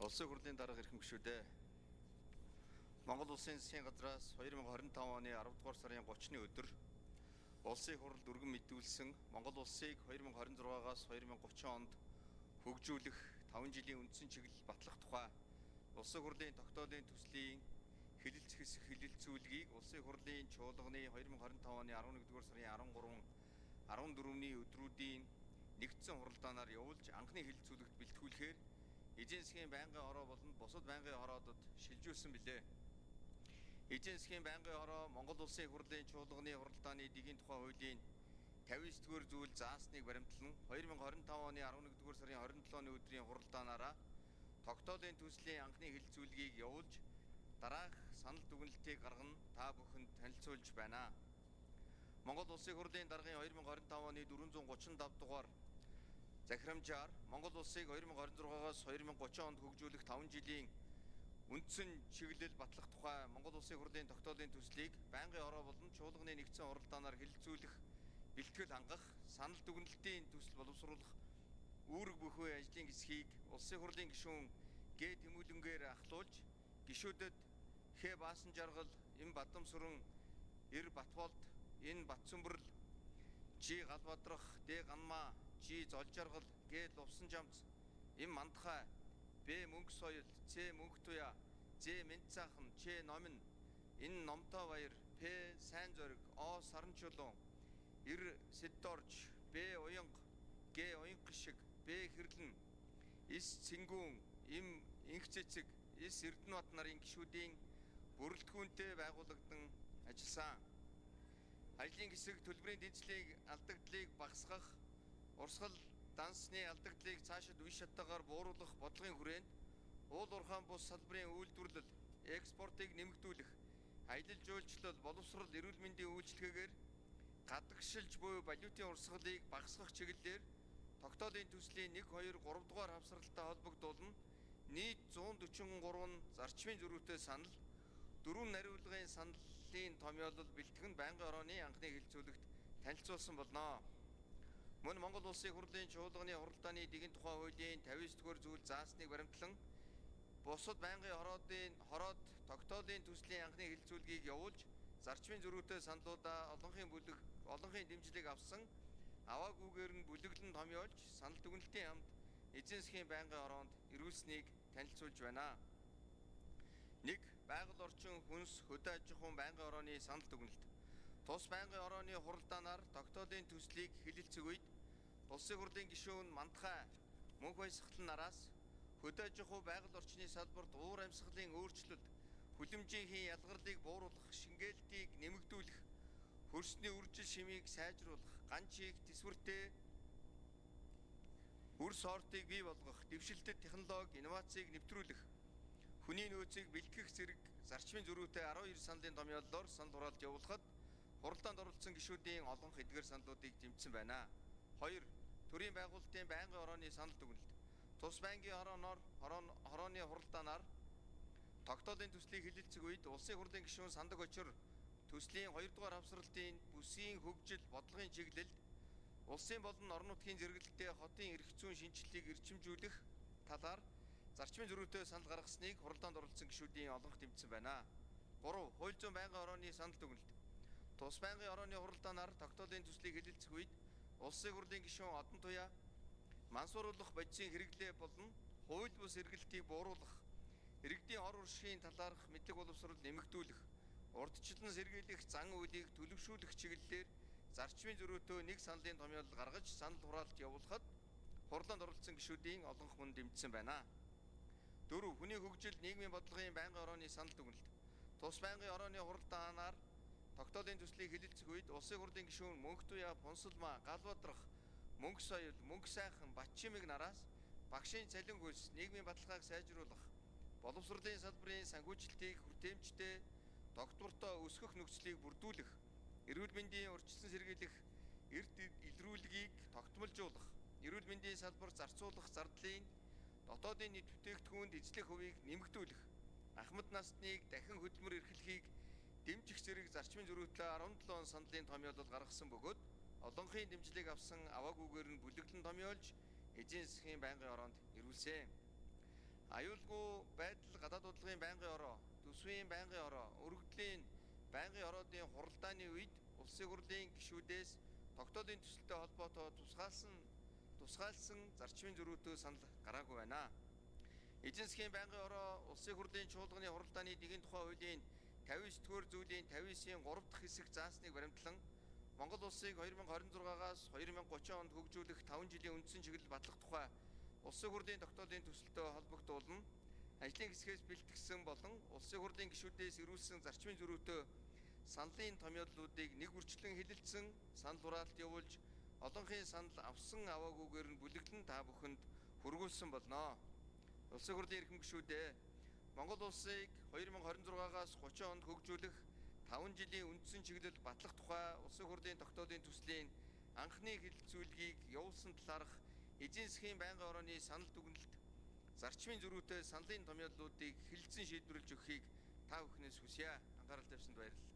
Улсын хурлын дарга эрхэм гишүүдээ. Монгол Улсын засгийн газраас 2025 оны 10 дугаар сарын 30-ны өдөр Улсын хурлд өргөн мэдүүлсэн Монгол Улсыг 2026-аас 2030 онд хөгжүүлэх 5 жилийн үндсэн чиглэл батлах тухай Улсын хурлын тогтоолын төслийн хэлэлцүүлгийг Улсын хурлын чуулганы 2025 оны 11-р сарын 13-14-ний өдрүүдийн нэгдсэн хуралдаанаар явуулж анхны хэлэлцүүлэгт бэлтгүүлэхээр эдийн засгийн байнгын хороо болон бусад байнгын хороодод шилжүүлсэн билээ. Эдийн засгийн байнгын хороо Монгол Улсын хурлын чуулганы хуралдааны дэгийн тухай хуулийн 59-р зүйл заасныг баримтлан 2025 оны 11-р сарын 27-ны өдрийн хуралдаанаараа тогтоолын төслийн анхны хэлэлцүүлгийг явуулж дараах санал дүгнэлтийг гаргана та бүхэнд танилцуулж байна. Монгол Улсын хурлын даргын 2025 оны 435 дугаар захирамжаар Монгол Улсыг 2026-аас 2030 онд хөгжүүлэх 5 жилийн үндсэн чиглэл батлах тухай Монгол Улсын хурлын тогтоолын төслийг байнгын хороо болон чуулганы нэгдсэн хуралдаанаар хэлэлцүүлэх бэлтгэл хангах, санал дүгнэлтийн төсөл боловсруулах үүрэг бүхий ажлын хэсгийг Улсын хурлын гишүүн Г Тэмүүлэнгээр ахлуулж гишүүдэд Х Баасан жаргал, М Бадамсүрэн, Р Батболд, Н Батцөмбөрл, Ж Галбадрах, Д Ганмаа, Ж Золжаргал, Г Лувсан Жамц, М Мандахай, Б Мөнгө Соёл, С Мөнгө Туяа, З Мэнцаахан, Ч Номин, Н Номтой Баяр, П Сайн Зориг, О Саранчулуун, Р Сэддорж, Б Уянга, Г Уянга шиг, Б Хэрлэн, С Цэнгүүн, М Инх Цэцэг, С Эрдэнэбат нарын гишүүдийн бүрэлдэхүүнтэй байгуулагдсан ажилласан. Ажлын хэсэг төлбөрийн дэнцлийг алдагдлыг багасгах, урсгал дансны алдагдлыг цаашид үе шаттайгаар бууруулах бодлогын хүрээнд уул уурхайн бус салбарын үйлдвэрлэл, экспортыг нэмэгдүүлэх, аялал жуулчлал, боловсрол, эрүүл мэндийн үйлчлэгээр гадагшилж буй валютын урсгалыг багасгах чиглэлээр тогтоолын төслийн 1, 2, 3 дугаар хавсралтай холбогдуулан нийт 143 зарчмын зөрүүтэй санал, 4 нариулагын саналын томьёолол бэлтгэн байнгын хорооны анхны хэлэлцүүлэгт танилцуулсан болно. Мөн Монгол Улсын хурлын чуулганы хуралдааны дэгийн тухай хуулийн 59-р зүйл заасныг баримтлан бусад байнгын хороод тогтоолын төслийн анхны хэлэлцүүлгийг явуулж зарчмын зөрүүтэй саналуудаа олонхын дэмжлэг авсан аваагүйгээр нь бүлэглэн томьёолж санал дүгнэлтийн хамт эзэн засгийн байнгын хороонд ирүүлсэнийг танилцуулж байна. 1. Байгаль орчин хүнс хөдөө аж ахуйн байнгын хорооны санал дүгнэлт. Тус байнгын хорооны хуралдаанаар тогтоолын төслийг хэлэлцэх үед Улсын хурлын гишүүн Мандахай мөнх баясгалан нараас хөдөө аж ахуй байгаль орчны салбарт уур амьсгалын өөрчлөлт, хүлэмжийн ялгарлыг бууруулах, шингээлтийг нэмэгдүүлэх, хөрсний үржил шимийг сайжруулах, ган чиг тэсвэртэй үр сортыг бий болгох, дэвшилтэт технологи, инновацийг нэвтрүүлэх, хүний нөөцийг бэлтгэх зэрэг зарчмын зөрүүтэй 12 саналын томьёоллоор санал хураалт явуулахад хуралдаанд оролцсон гишүүдийн олонх эдгээр саналуудыг дэмжсэн байна. 2. Төрийн байгуулалтын байнгын хорооны санал дүгнэлт. Тус байнгын хорооны хуралдаанаар тогтоолын төслийг хэлэлцэх үед Улсын хурлын гишүүн Сандаг Очир төслийн 2 дугаар хавсралтын бүсийн хөгжил бодлогын чиглэлд улсын болон орон нутгийн зэрэгэлдэлтэй хотын эрх зүйн шинжилгээг эрчимжүүлэх талаар зарчмын зөрүүтэй санал гаргасныг хуралдаанд оролцсон гишүүдийн олонх дэмжсэн байна. 3. Хууль зүйн байнгын хорооны санал дүгнэлт. Тус байнгын хорооны хуралдаанаар тогтоолын төслийг хэлэлцэх үед Улсын хурлын гишүүн Одон Туяа мансууруулах бодисын хэрэглээ болон хууль бус эргэлтийг бууруулах, иргэдийн ор уршийн талаарх мэдлэг боловсрол нэмэгдүүлэх, урдчлан сэргийлэх зан үйлийг төлөвшүүлэх чиглэлээр зарчмын зөрүүтэй нэг саналын томьёолол гаргаж санал хураалт явуулахад хурлаанд оролцсон гишүүдийн олонх мөн дэмжсэн байна. 4. Хүний хөгжил нийгмийн бодлогын байнгын хорооны санал дүгнэлт. Тус байнгын хорооны хуралдаанаар тогтоолын төслийг хэлэлцэх үед Улсын хурлын гишүүн Мөнх Туяа, Пунсалмаа, Галбадрах, Мөнгө Соёл, Мөнгө Сайхан, Батчимэг нараас багшийн цалин хөлс, нийгмийн баталгааг сайжруулах, боловсролын салбарын санхүүжилтийг хүртээмжтэй тогтвортой өсгөх нөхцөлийг бүрдүүлэх, эрүүл мэндийн урьдчилан сэргийлэх, эрт илрүүлгийг тогтмолжуулах, эрүүл мэндийн салбар зарцуулах зардлын дотоодын нийт бүтээгдэхүүнд эзлэх хувийг нэмэгдүүлэх, ахмад насныг дахин хөдөлмөр эрхлэхийг дэмжих зэрэг зарчмын зөрүүтэй 17 саналын томьёолол гаргасан бөгөөд олонхын дэмжлэг авсан аваагүйгээр нь бүлэглэн томьёолж эзэн засгийн байнгын хороонд ирүүлсэн. Аюулгүй байдал гадаад удалгын байнгын ороо, төсвийн байнгын ороо, өргөдлийн байнгын ороодын хуралдааны үед улсын хурлын гишүүдээс тогтоодын төсөлтэй холбоотой тусгаалсан зарчмын зөрүүтэй санал гараагүй байна. Эзэн засгийн байнгын ороо улсын хурлын чуулганы хуралдааны нэгэн тухай хуулийн 59-р зүйлийн 59-ийн 3 дахь хэсэг заасныг баримтлан Монгол улсыг 2026-аас 2030 онд хөгжүүлэх 5 жилийн үндсэн чиглэл батлах тухай улсын хурлын тогтоодын төсөлтөд холбогдуулна. Ажлын хэсгээс бэлтгэсэн болон улсын хурлын гишүүдээс ирүүлсэн зарчмын зөрүүтэй саналын томьёоллуудыг нэг үрчлэн хэлэлцсэн санал хураалт явуулж олонхын санал авсан аваагүйгээр нь бүлэглэн та бүхэнд хүргүүлсэн болно. Улсын хурлын эрхэм гишүүдээ Монгол улсыг 2026-аас 30 онд хөгжүүлэх 5 жилийн үндсэн чиглэл батлах тухай улсын хурлын тогтоодын төслийн анхны хэлэлцүүлгийг явуулсан талаарх эзэн засгийн байнгын орооны санал дүгнэлт зарчмын зөрүүтэй саналын томьёоллуудыг хэлэлцэн шийдвэрлэж өгөхийг та бүхнээс хүсье. Анхаарал тавьсанд баярлалаа.